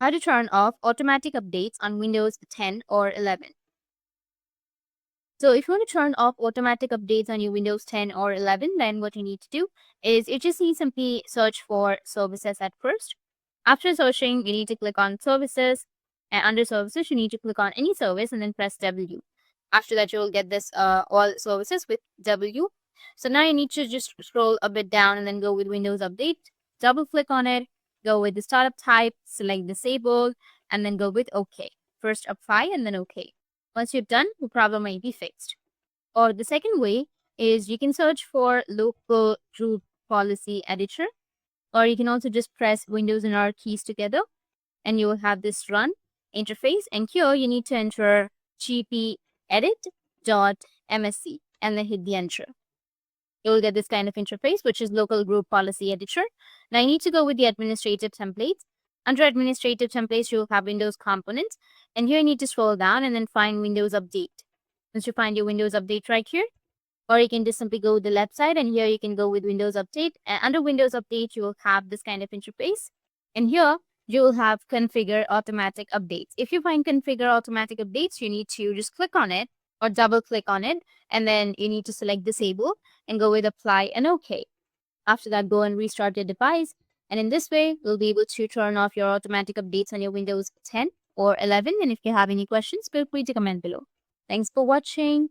how to turn off automatic updates on Windows 10 or 11. So if you want to turn off automatic updates on your Windows 10 or 11, then what you need to do is you just need simply search for services at first. After searching, you need to click on services, and under services, you need to click on any service and then press W. After that, you will get this all services with W. So now you need to just scroll a bit down and then go with Windows Update. Double click on it, go with the startup type, select disable, and then go with OK. First apply and then OK. Once you're done, the problem might be fixed. Or the second way is you can search for local root policy editor, or you can also just press Windows and R keys together and you will have this run interface. And here you need to enter gpedit.msc and then hit the enter. You'll get this kind of interface, which is local group policy editor. Now you need to go with the administrative templates. Under administrative templates, you'll have Windows components. And here you need to scroll down and then find Windows Update. Once you find your Windows Update right here, or you can just simply go with the left side and here you can go with Windows Update. And under Windows Update, you will have this kind of interface. And here you will have configure automatic updates. If you find configure automatic updates, you need to just click on it or double click on it. And then you need to select disable and go with apply and OK. After that, go and restart your device. And in this way, you'll be able to turn off your automatic updates on your Windows 10 or 11. And if you have any questions, feel free to comment below. Thanks for watching.